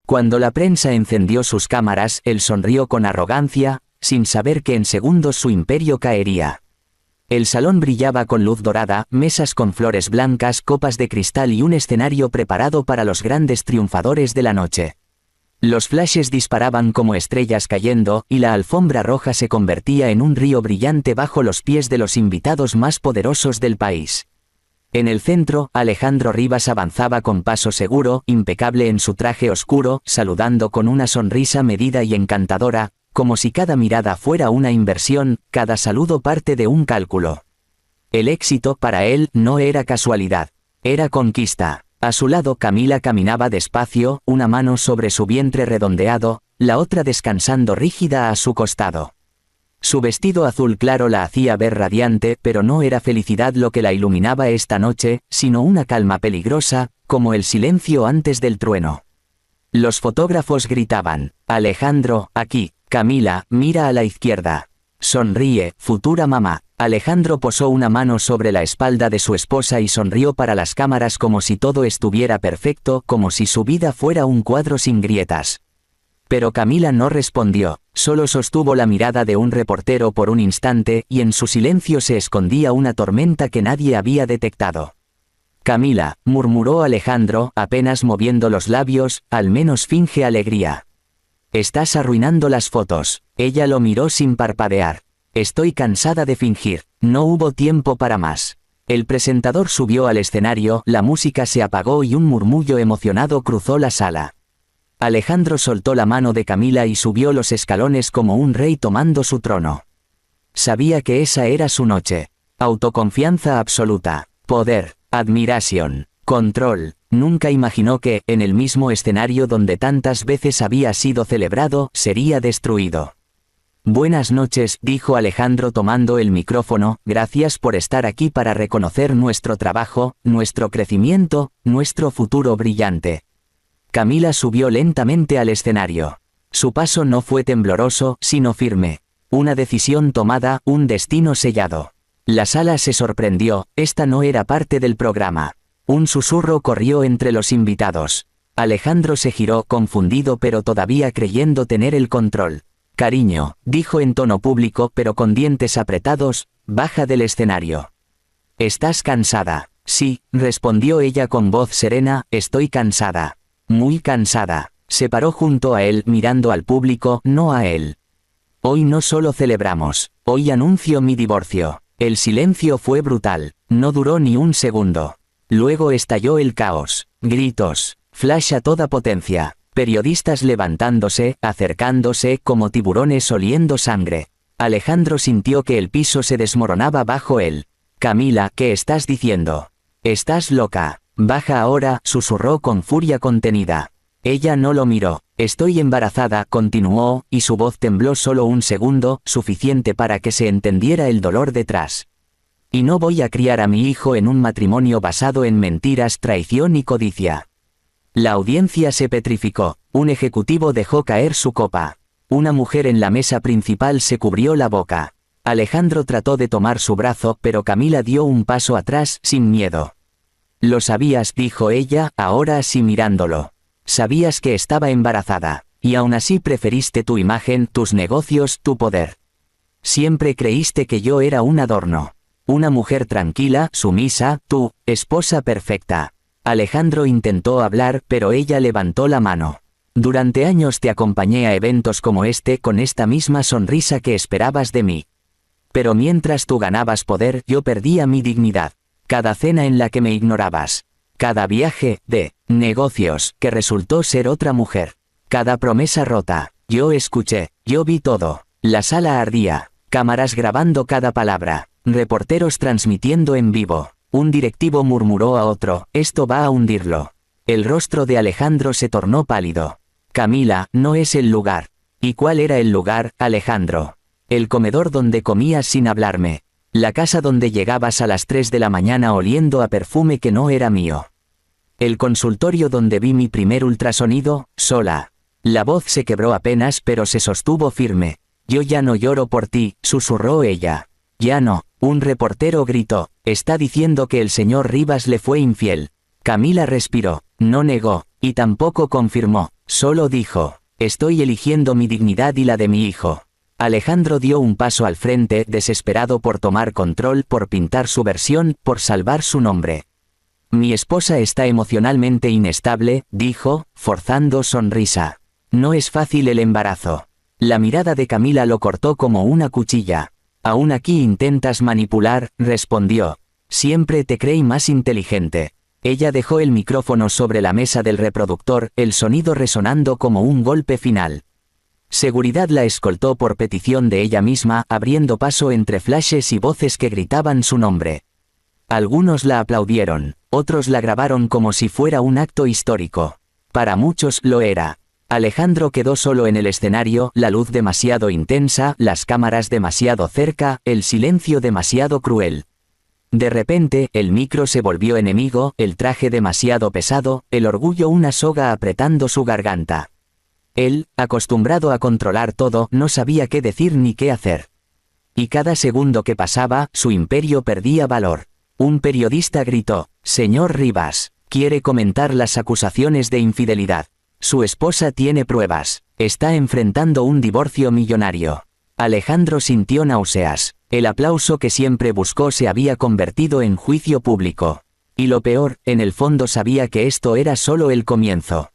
Cuando la prensa encendió sus cámaras, él sonrió con arrogancia, sin saber que en segundos su imperio caería. El salón brillaba con luz dorada, mesas con flores blancas, copas de cristal y un escenario preparado para los grandes triunfadores de la noche. Los flashes disparaban como estrellas cayendo, y la alfombra roja se convertía en un río brillante bajo los pies de los invitados más poderosos del país. En el centro, Alejandro Rivas avanzaba con paso seguro, impecable en su traje oscuro, saludando con una sonrisa medida y encantadora, como si cada mirada fuera una inversión, cada saludo parte de un cálculo. El éxito, para él, no era casualidad, era conquista. A su lado Camila caminaba despacio, una mano sobre su vientre redondeado, la otra descansando rígida a su costado. Su vestido azul claro la hacía ver radiante, pero no era felicidad lo que la iluminaba esta noche, sino una calma peligrosa, como el silencio antes del trueno. Los fotógrafos gritaban: «Alejandro, aquí». «Camila, mira a la izquierda. Sonríe, futura mamá». Alejandro posó una mano sobre la espalda de su esposa y sonrió para las cámaras como si todo estuviera perfecto, como si su vida fuera un cuadro sin grietas. Pero Camila no respondió, solo sostuvo la mirada de un reportero por un instante, y en su silencio se escondía una tormenta que nadie había detectado. «Camila», murmuró Alejandro, apenas moviendo los labios, «al menos finge alegría». «Estás arruinando las fotos». Ella lo miró sin parpadear. «Estoy cansada de fingir». No hubo tiempo para más. El presentador subió al escenario, la música se apagó y un murmullo emocionado cruzó la sala. Alejandro soltó la mano de Camila y subió los escalones como un rey tomando su trono. Sabía que esa era su noche. Autoconfianza absoluta, poder, admiración, control. Nunca imaginó que, en el mismo escenario donde tantas veces había sido celebrado, sería destruido. «Buenas noches», dijo Alejandro tomando el micrófono, «gracias por estar aquí para reconocer nuestro trabajo, nuestro crecimiento, nuestro futuro brillante». Camila subió lentamente al escenario. Su paso no fue tembloroso, sino firme. Una decisión tomada, un destino sellado. La sala se sorprendió, esta no era parte del programa. Un susurro corrió entre los invitados. Alejandro se giró, confundido pero todavía creyendo tener el control. «Cariño», dijo en tono público pero con dientes apretados, «baja del escenario». «¿Estás cansada?» «Sí», respondió ella con voz serena, «estoy cansada. Muy cansada». Se paró junto a él, mirando al público, no a él. «Hoy no solo celebramos, hoy anuncio mi divorcio». El silencio fue brutal, no duró ni un segundo. Luego estalló el caos, gritos, flash a toda potencia, periodistas levantándose, acercándose, como tiburones oliendo sangre. Alejandro sintió que el piso se desmoronaba bajo él. «Camila, ¿qué estás diciendo? Estás loca. Baja ahora», susurró con furia contenida. Ella no lo miró. «Estoy embarazada», continuó, y su voz tembló solo un segundo, suficiente para que se entendiera el dolor detrás. «Y no voy a criar a mi hijo en un matrimonio basado en mentiras, traición y codicia». La audiencia se petrificó. Un ejecutivo dejó caer su copa. Una mujer en la mesa principal se cubrió la boca. Alejandro trató de tomar su brazo, pero Camila dio un paso atrás, sin miedo. «Lo sabías», dijo ella, ahora sí mirándolo. «Sabías que estaba embarazada. Y aún así preferiste tu imagen, tus negocios, tu poder. Siempre creíste que yo era un adorno. Una mujer tranquila, sumisa, tu esposa perfecta». Alejandro intentó hablar, pero ella levantó la mano. «Durante años te acompañé a eventos como este con esta misma sonrisa que esperabas de mí. Pero mientras tú ganabas poder, yo perdía mi dignidad. Cada cena en la que me ignorabas. Cada viaje, de negocios, que resultó ser otra mujer. Cada promesa rota. Yo escuché, yo vi todo. La sala ardía. Cámaras grabando cada palabra. Reporteros transmitiendo en vivo. Un directivo murmuró a otro, «esto va a hundirlo». El rostro de Alejandro se tornó pálido. «Camila, no es el lugar». «¿Y cuál era el lugar, Alejandro?» «El comedor donde comías sin hablarme. La casa donde llegabas a las 3 de la mañana oliendo a perfume que no era mío. El consultorio donde vi mi primer ultrasonido, sola». La voz se quebró apenas pero se sostuvo firme. «Yo ya no lloro por ti», susurró ella. «Ya no». Un reportero gritó, «está diciendo que el señor Rivas le fue infiel». Camila respiró, no negó, Y tampoco confirmó, solo dijo, estoy eligiendo mi dignidad y la de mi hijo. Alejandro dio un paso al frente, desesperado por tomar control, por pintar su versión, por salvar su nombre. Mi esposa está emocionalmente inestable, dijo, forzando sonrisa. No es fácil el embarazo. La mirada de Camila lo cortó como una cuchilla. Aún aquí intentas manipular, respondió. Siempre te creí más inteligente. Ella dejó el micrófono sobre la mesa del reproductor, el sonido resonando como un golpe final. Seguridad la escoltó por petición de ella misma, abriendo paso entre flashes y voces que gritaban su nombre. Algunos la aplaudieron, otros la grabaron como si fuera un acto histórico. Para muchos lo era. Alejandro quedó solo en el escenario, la luz demasiado intensa, las cámaras demasiado cerca, el silencio demasiado cruel. De repente, el micro se volvió enemigo, el traje demasiado pesado, el orgullo una soga apretando su garganta. Él, acostumbrado a controlar todo, no sabía qué decir ni qué hacer. Y cada segundo que pasaba, su imperio perdía valor. Un periodista gritó, «Señor Rivas, quiere comentar las acusaciones de infidelidad. Su esposa tiene pruebas. Está enfrentando un divorcio millonario». Alejandro sintió náuseas. El aplauso que siempre buscó se había convertido en juicio público. Y lo peor, en el fondo sabía que esto era solo el comienzo.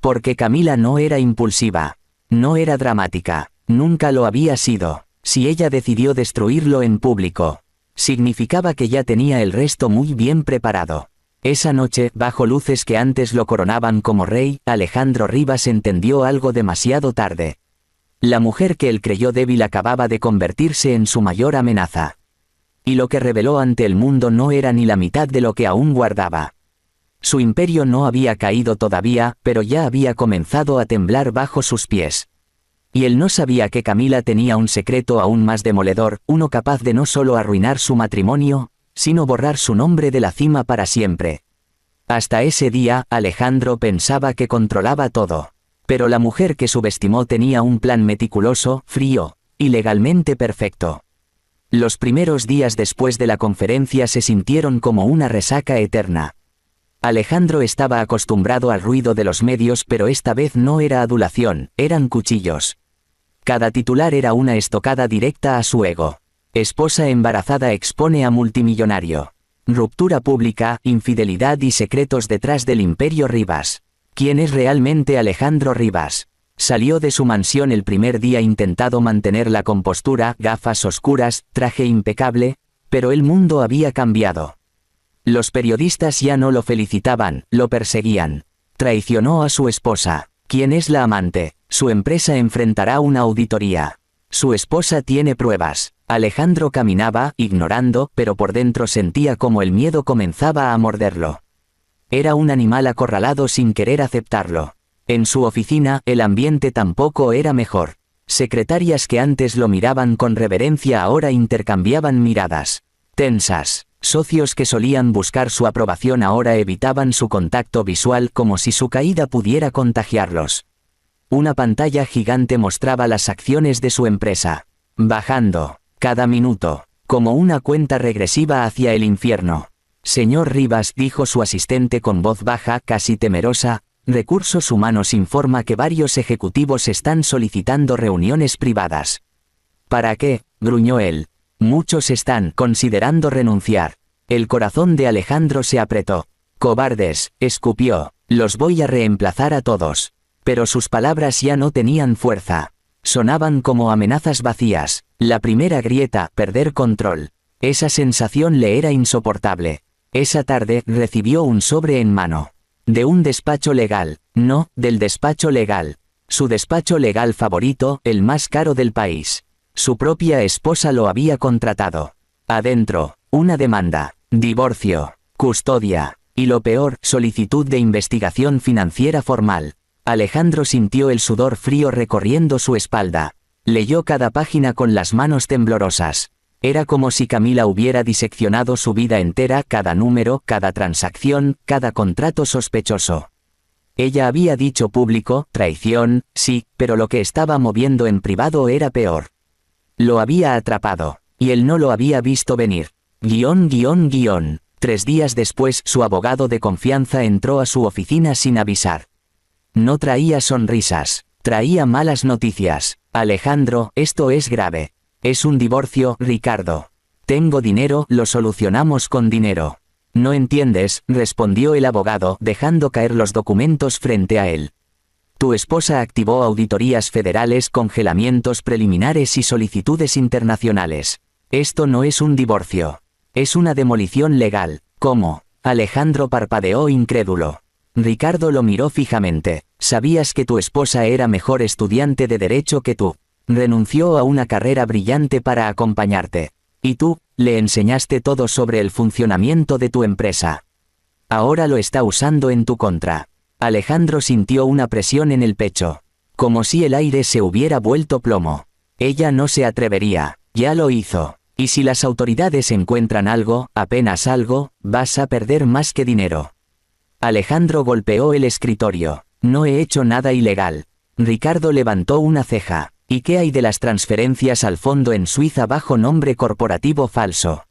Porque Camila no era impulsiva. No era dramática. Nunca lo había sido. Si ella decidió destruirlo en público, significaba que ya tenía el resto muy bien preparado. Esa noche, bajo luces que antes lo coronaban como rey, Alejandro Rivas entendió algo demasiado tarde. La mujer que él creyó débil acababa de convertirse en su mayor amenaza. Y lo que reveló ante el mundo no era ni la mitad de lo que aún guardaba. Su imperio no había caído todavía, pero ya había comenzado a temblar bajo sus pies. Y él no sabía que Camila tenía un secreto aún más demoledor, uno capaz de no solo arruinar su matrimonio, sino borrar su nombre de la cima para siempre. Hasta ese día, Alejandro pensaba que controlaba todo. Pero la mujer que subestimó tenía un plan meticuloso, frío, y legalmente perfecto. Los primeros días después de la conferencia se sintieron como una resaca eterna. Alejandro estaba acostumbrado al ruido de los medios, pero esta vez no era adulación, eran cuchillos. Cada titular era una estocada directa a su ego. Esposa embarazada expone a multimillonario. Ruptura pública, infidelidad y secretos detrás del imperio Rivas. ¿Quién es realmente Alejandro Rivas? Salió de su mansión el primer día intentando mantener la compostura, gafas oscuras, traje impecable, pero el mundo había cambiado. Los periodistas ya no lo felicitaban, lo perseguían. Traicionó a su esposa. ¿Quién es la amante? Su empresa enfrentará una auditoría. Su esposa tiene pruebas. Alejandro caminaba, ignorando, pero por dentro sentía como el miedo comenzaba a morderlo. Era un animal acorralado sin querer aceptarlo. En su oficina, el ambiente tampoco era mejor. Secretarias que antes lo miraban con reverencia ahora intercambiaban miradas tensas. Socios que solían buscar su aprobación ahora evitaban su contacto visual como si su caída pudiera contagiarlos. Una pantalla gigante mostraba las acciones de su empresa. Bajando, cada minuto, como una cuenta regresiva hacia el infierno. Señor Rivas, dijo su asistente con voz baja, casi temerosa, Recursos Humanos informa que varios ejecutivos están solicitando reuniones privadas. ¿Para qué?, gruñó él. Muchos están considerando renunciar. El corazón de Alejandro se apretó. Cobardes, escupió, los voy a reemplazar a todos. Pero sus palabras ya no tenían fuerza. Sonaban como amenazas vacías. La primera grieta, perder control. Esa sensación le era insoportable. Esa tarde recibió un sobre en mano. De un despacho legal, no, del despacho legal. Su despacho legal favorito, el más caro del país. Su propia esposa lo había contratado. Adentro, una demanda, divorcio, custodia, y lo peor, solicitud de investigación financiera formal. Alejandro sintió el sudor frío recorriendo su espalda. Leyó cada página con las manos temblorosas. Era como si Camila hubiera diseccionado su vida entera, cada número, cada transacción, cada contrato sospechoso. Ella había dicho público, traición, sí, pero lo que estaba moviendo en privado era peor. Lo había atrapado, y él no lo había visto venir. 3 días después su abogado de confianza entró a su oficina sin avisar. No traía sonrisas, traía malas noticias. Alejandro, esto es grave. Es un divorcio, Ricardo. Tengo dinero, lo solucionamos con dinero. No entiendes, respondió el abogado, dejando caer los documentos frente a él. Tu esposa activó auditorías federales, congelamientos preliminares y solicitudes internacionales. Esto no es un divorcio. Es una demolición legal. ¿Cómo? Alejandro parpadeó incrédulo. Ricardo lo miró fijamente. Sabías que tu esposa era mejor estudiante de derecho que tú. Renunció a una carrera brillante para acompañarte. Y tú, le enseñaste todo sobre el funcionamiento de tu empresa. Ahora lo está usando en tu contra. Alejandro sintió una presión en el pecho. Como si el aire se hubiera vuelto plomo. Ella no se atrevería. Ya lo hizo. Y si las autoridades encuentran algo, apenas algo, vas a perder más que dinero. Alejandro golpeó el escritorio. No he hecho nada ilegal. Ricardo levantó una ceja. ¿Y qué hay de las transferencias al fondo en Suiza bajo nombre corporativo falso?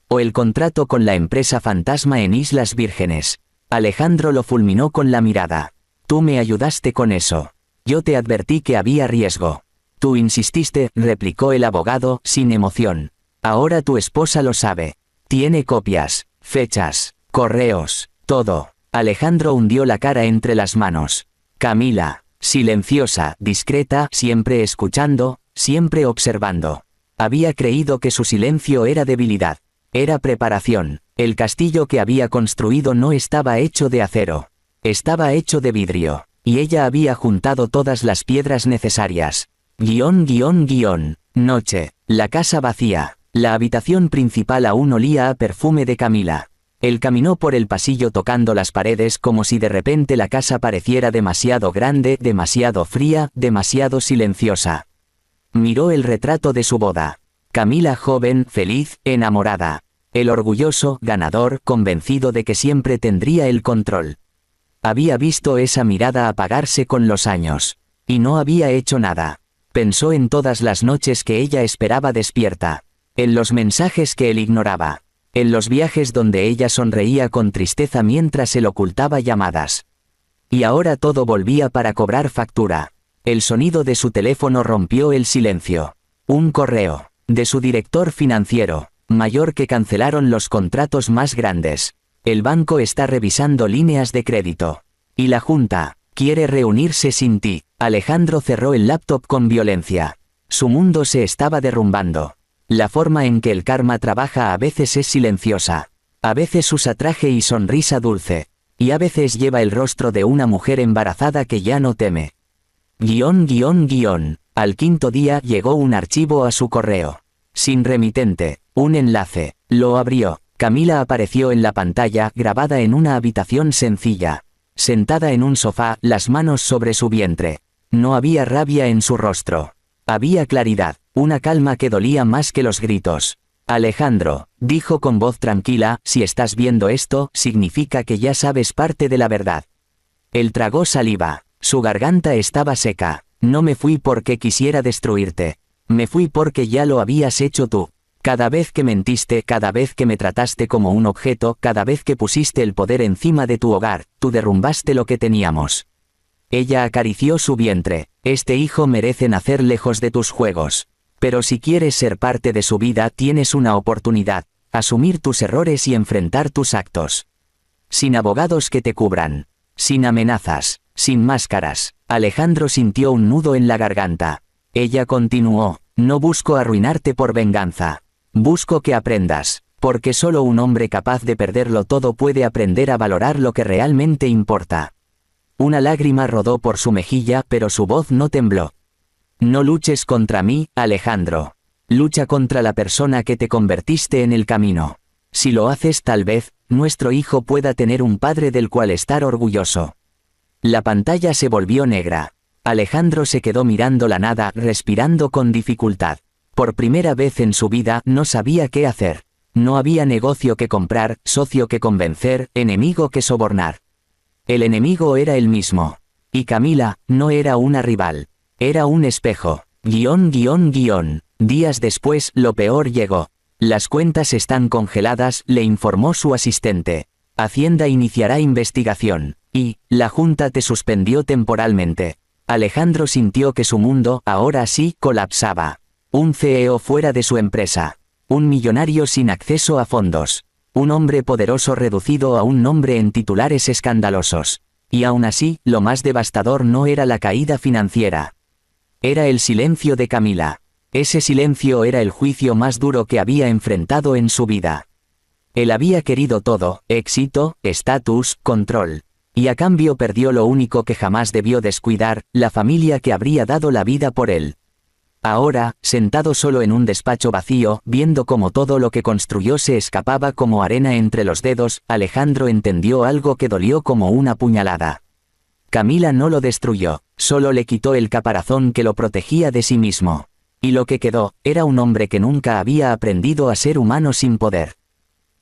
¿O el contrato con la empresa fantasma en Islas Vírgenes? Alejandro lo fulminó con la mirada. Tú me ayudaste con eso. Yo te advertí que había riesgo. Tú insististe, replicó el abogado, sin emoción. Ahora tu esposa lo sabe. Tiene copias, fechas, correos, todo. Alejandro hundió la cara entre las manos. Camila, silenciosa, discreta, siempre escuchando, siempre observando. Había creído que su silencio era debilidad. Era preparación. El castillo que había construido no estaba hecho de acero. Estaba hecho de vidrio. Y ella había juntado todas las piedras necesarias. Noche. La casa vacía. La habitación principal aún olía a perfume de Camila. Él caminó por el pasillo tocando las paredes como si de repente la casa pareciera demasiado grande, demasiado fría, demasiado silenciosa. Miró el retrato de su boda. Camila joven, feliz, enamorada. El orgulloso, ganador, convencido de que siempre tendría el control. Había visto esa mirada apagarse con los años. Y no había hecho nada. Pensó en todas las noches que ella esperaba despierta. En los mensajes que él ignoraba. En los viajes donde ella sonreía con tristeza mientras él ocultaba llamadas. Y ahora todo volvía para cobrar factura. El sonido de su teléfono rompió el silencio. Un correo. De su director financiero. Mayor que cancelaron los contratos más grandes. El banco está revisando líneas de crédito. Y la junta quiere reunirse sin ti. Alejandro cerró el laptop con violencia. Su mundo se estaba derrumbando. La forma en que el karma trabaja a veces es silenciosa. A veces usa traje y sonrisa dulce. Y a veces lleva el rostro de una mujer embarazada que ya no teme. Al quinto día llegó un archivo a su correo. Sin remitente. Un enlace. Lo abrió. Camila apareció en la pantalla, grabada en una habitación sencilla. Sentada en un sofá, las manos sobre su vientre. No había rabia en su rostro. Había claridad, una calma que dolía más que los gritos. Alejandro, dijo con voz tranquila, si estás viendo esto, significa que ya sabes parte de la verdad. Él tragó saliva. Su garganta estaba seca. No me fui porque quisiera destruirte. Me fui porque ya lo habías hecho tú. Cada vez que mentiste, cada vez que me trataste como un objeto, cada vez que pusiste el poder encima de tu hogar, tú derrumbaste lo que teníamos. Ella acarició su vientre. Este hijo merece nacer lejos de tus juegos. Pero si quieres ser parte de su vida, tienes una oportunidad. Asumir tus errores y enfrentar tus actos. Sin abogados que te cubran. Sin amenazas. Sin máscaras. Alejandro sintió un nudo en la garganta. Ella continuó. No busco arruinarte por venganza. Busco que aprendas. Porque solo un hombre capaz de perderlo todo puede aprender a valorar lo que realmente importa. Una lágrima rodó por su mejilla, pero su voz no tembló. No luches contra mí, Alejandro. Lucha contra la persona que te convertiste en el camino. Si lo haces, tal vez, nuestro hijo pueda tener un padre del cual estar orgulloso. La pantalla se volvió negra. Alejandro se quedó mirando la nada, respirando con dificultad. Por primera vez en su vida no sabía qué hacer. No había negocio que comprar, socio que convencer, enemigo que sobornar. El enemigo era el mismo. Y Camila, no era una rival. Era un espejo. Días después, lo peor llegó. Las cuentas están congeladas, le informó su asistente. Hacienda iniciará investigación. Y, la Junta te suspendió temporalmente. Alejandro sintió que su mundo, ahora sí, colapsaba. Un CEO fuera de su empresa. Un millonario sin acceso a fondos. Un hombre poderoso reducido a un nombre en titulares escandalosos. Y aún así, lo más devastador no era la caída financiera. Era el silencio de Camila. Ese silencio era el juicio más duro que había enfrentado en su vida. Él había querido todo, éxito, estatus, control. Y a cambio perdió lo único que jamás debió descuidar, la familia que habría dado la vida por él. Ahora, sentado solo en un despacho vacío, viendo cómo todo lo que construyó se escapaba como arena entre los dedos, Alejandro entendió algo que dolió como una puñalada. Camila no lo destruyó, solo le quitó el caparazón que lo protegía de sí mismo. Y lo que quedó, era un hombre que nunca había aprendido a ser humano sin poder.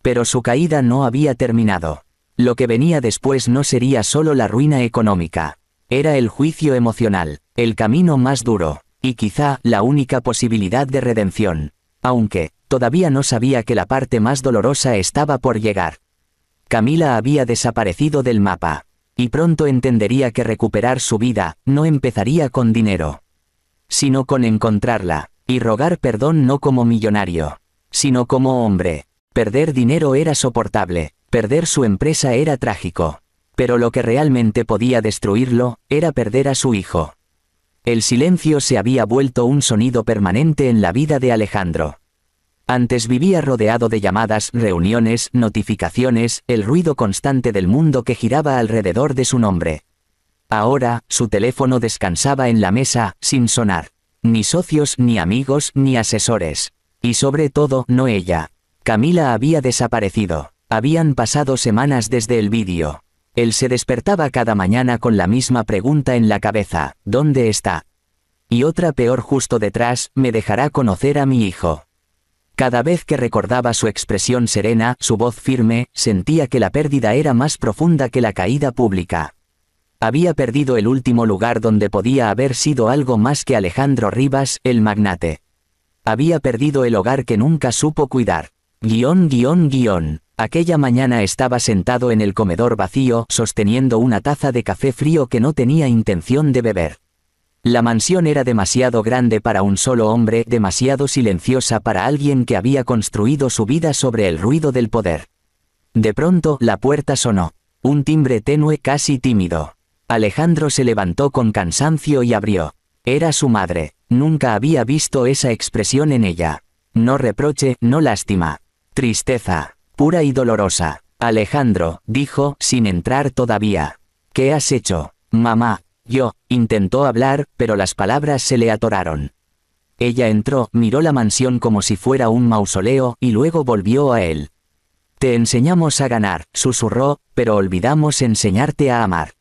Pero su caída no había terminado. Lo que venía después no sería solo la ruina económica. Era el juicio emocional, el camino más duro, y quizá la única posibilidad de redención. Aunque, todavía no sabía que la parte más dolorosa estaba por llegar. Camila había desaparecido del mapa. Y pronto entendería que recuperar su vida, no empezaría con dinero. Sino con encontrarla, y rogar perdón no como millonario, sino como hombre. Perder dinero era soportable, perder su empresa era trágico. Pero lo que realmente podía destruirlo, era perder a su hijo. El silencio se había vuelto un sonido permanente en la vida de Alejandro. Antes vivía rodeado de llamadas, reuniones, notificaciones, el ruido constante del mundo que giraba alrededor de su nombre. Ahora, su teléfono descansaba en la mesa, sin sonar. Ni socios, ni amigos, ni asesores. Y sobre todo, no ella. Camila había desaparecido. Habían pasado semanas desde el vídeo. Él se despertaba cada mañana con la misma pregunta en la cabeza: ¿dónde está? Y otra peor justo detrás: ¿me dejará conocer a mi hijo? Cada vez que recordaba su expresión serena, su voz firme, sentía que la pérdida era más profunda que la caída pública. Había perdido el último lugar donde podía haber sido algo más que Alejandro Rivas, el magnate. Había perdido el hogar que nunca supo cuidar. Aquella mañana estaba sentado en el comedor vacío, sosteniendo una taza de café frío que no tenía intención de beber. La mansión era demasiado grande para un solo hombre, demasiado silenciosa para alguien que había construido su vida sobre el ruido del poder. De pronto, la puerta sonó. Un timbre tenue, casi tímido. Alejandro se levantó con cansancio y abrió. Era su madre. Nunca había visto esa expresión en ella. No reproche, no lástima. Tristeza, pura y dolorosa. Alejandro, dijo, sin entrar todavía. ¿Qué has hecho, mamá? Intentó hablar, pero las palabras se le atoraron. Ella entró, miró la mansión como si fuera un mausoleo, y luego volvió a él. Te enseñamos a ganar, susurró, pero olvidamos enseñarte a amar.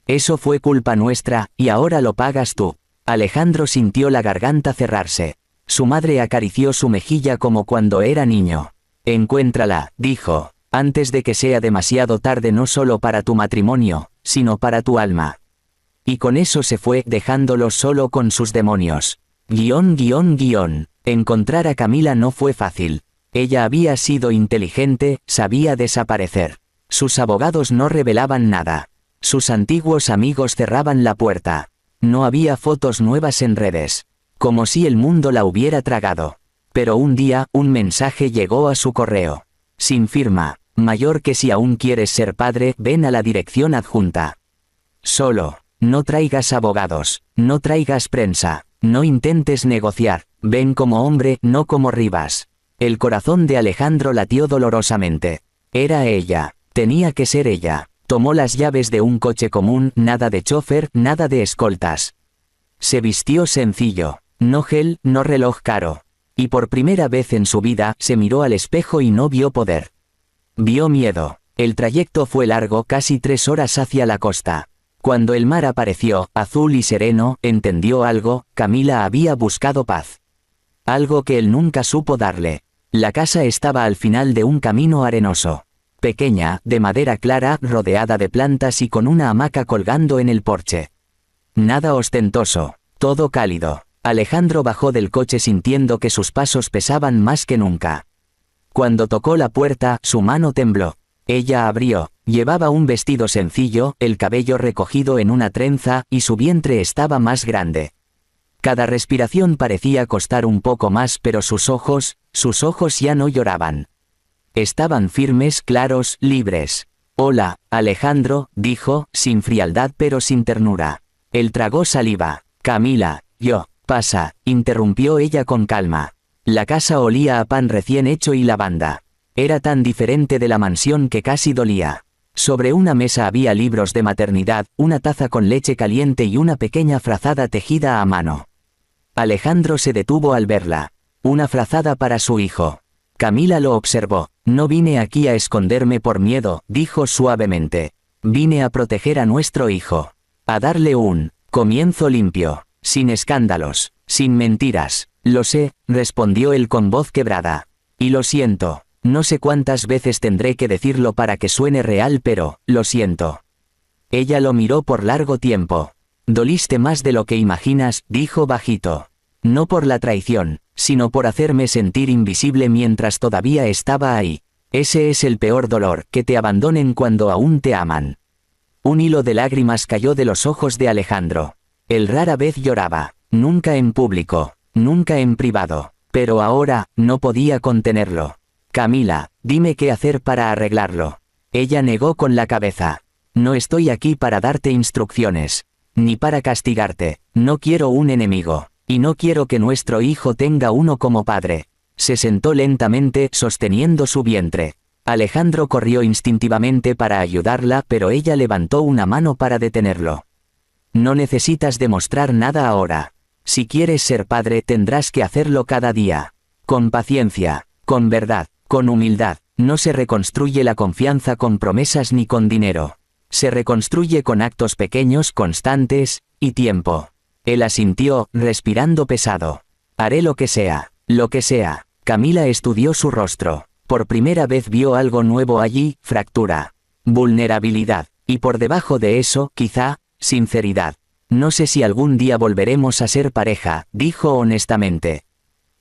Eso fue culpa nuestra, y ahora lo pagas tú. Alejandro sintió la garganta cerrarse. Su madre acarició su mejilla como cuando era niño. Encuéntrala, dijo, antes de que sea demasiado tarde, no solo para tu matrimonio, sino para tu alma. Y con eso se fue, dejándolo solo con sus demonios. Encontrar a Camila no fue fácil. Ella había sido inteligente, sabía desaparecer. Sus abogados no revelaban nada. Sus antiguos amigos cerraban la puerta. No había fotos nuevas en redes. Como si el mundo la hubiera tragado. Pero un día, un mensaje llegó a su correo. Sin firma. Mayor que si aún quieres ser padre, ven a la dirección adjunta. Solo. No traigas abogados. No traigas prensa. No intentes negociar. Ven como hombre, no como Rivas. El corazón de Alejandro latió dolorosamente. Era ella. Tenía que ser ella. Tomó las llaves de un coche común, nada de chofer, nada de escoltas. Se vistió sencillo. No gel, no reloj caro. Y por primera vez en su vida, se miró al espejo y no vio poder. Vio miedo. El trayecto fue largo, casi 3 horas hacia la costa. Cuando el mar apareció, azul y sereno, entendió algo: Camila había buscado paz. Algo que él nunca supo darle. La casa estaba al final de un camino arenoso. Pequeña, de madera clara, rodeada de plantas y con una hamaca colgando en el porche. Nada ostentoso, todo cálido. Alejandro bajó del coche sintiendo que sus pasos pesaban más que nunca. Cuando tocó la puerta, su mano tembló. Ella abrió. Llevaba un vestido sencillo, el cabello recogido en una trenza, y su vientre estaba más grande. Cada respiración parecía costar un poco más, pero sus ojos ya no lloraban. Estaban firmes, claros, libres. «Hola, Alejandro», dijo, sin frialdad pero sin ternura. Él tragó saliva. «Camila, yo». «Pasa», interrumpió ella con calma. La casa olía a pan recién hecho y lavanda. Era tan diferente de la mansión que casi dolía. Sobre una mesa había libros de maternidad, una taza con leche caliente y una pequeña frazada tejida a mano. Alejandro se detuvo al verla. Una frazada para su hijo. Camila lo observó. «No vine aquí a esconderme por miedo», dijo suavemente. «Vine a proteger a nuestro hijo. A darle un comienzo limpio, sin escándalos, sin mentiras». «Lo sé», respondió él con voz quebrada. «Y lo siento. No sé cuántas veces tendré que decirlo para que suene real, pero, lo siento». Ella lo miró por largo tiempo. «Doliste más de lo que imaginas», dijo bajito. «No por la traición, sino por hacerme sentir invisible mientras todavía estaba ahí. Ese es el peor dolor, que te abandonen cuando aún te aman». Un hilo de lágrimas cayó de los ojos de Alejandro. Él rara vez lloraba, nunca en público, nunca en privado, pero ahora, no podía contenerlo. «Camila, dime qué hacer para arreglarlo». Ella negó con la cabeza. «No estoy aquí para darte instrucciones, ni para castigarte. No quiero un enemigo, y no quiero que nuestro hijo tenga uno como padre». Se sentó lentamente, sosteniendo su vientre. Alejandro corrió instintivamente para ayudarla, pero ella levantó una mano para detenerlo. «No necesitas demostrar nada ahora. Si quieres ser padre tendrás que hacerlo cada día. Con paciencia, con verdad, con humildad. No se reconstruye la confianza con promesas ni con dinero. Se reconstruye con actos pequeños, constantes, y tiempo». Él asintió, respirando pesado. «Haré lo que sea, lo que sea». Camila estudió su rostro. Por primera vez vio algo nuevo allí, fractura, vulnerabilidad, y por debajo de eso, quizá, sinceridad. «No sé si algún día volveremos a ser pareja», dijo honestamente.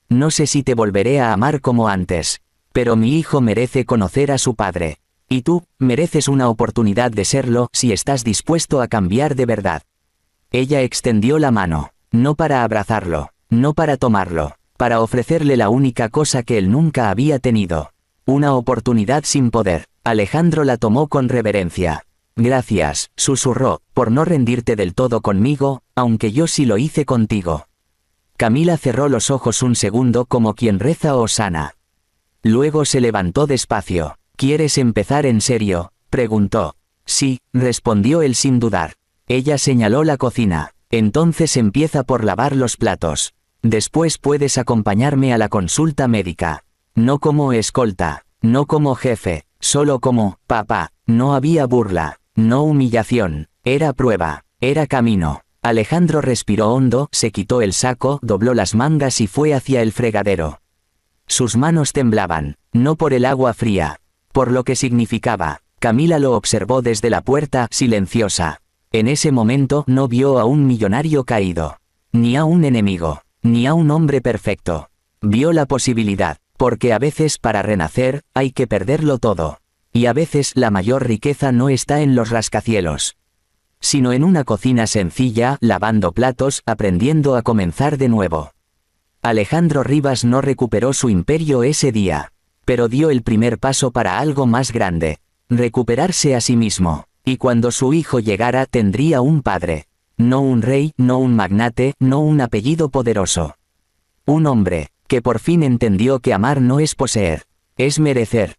«No sé si te volveré a amar como antes. Pero mi hijo merece conocer a su padre. Y tú, mereces una oportunidad de serlo si estás dispuesto a cambiar de verdad». Ella extendió la mano, no para abrazarlo, no para tomarlo, para ofrecerle la única cosa que él nunca había tenido. Una oportunidad sin poder. Alejandro la tomó con reverencia. «Gracias», susurró, «por no rendirte del todo conmigo, aunque yo sí lo hice contigo». Camila cerró los ojos un segundo como quien reza hosana. Luego se levantó despacio. «¿Quieres empezar en serio?», preguntó. «Sí», respondió él sin dudar. Ella señaló la cocina. «Entonces empieza por lavar los platos. Después puedes acompañarme a la consulta médica. No como escolta, no como jefe, solo como papá». No había burla, no humillación, era prueba, era camino. Alejandro respiró hondo, se quitó el saco, dobló las mangas y fue hacia el fregadero. Sus manos temblaban, no por el agua fría, por lo que significaba. Camila lo observó desde la puerta, silenciosa. En ese momento no vio a un millonario caído, ni a un enemigo, ni a un hombre perfecto. Vio la posibilidad, porque a veces para renacer, hay que perderlo todo. Y a veces la mayor riqueza no está en los rascacielos, sino en una cocina sencilla, lavando platos, aprendiendo a comenzar de nuevo. Alejandro Rivas no recuperó su imperio ese día, pero dio el primer paso para algo más grande, recuperarse a sí mismo, y cuando su hijo llegara tendría un padre, no un rey, no un magnate, no un apellido poderoso. Un hombre, que por fin entendió que amar no es poseer, es merecer.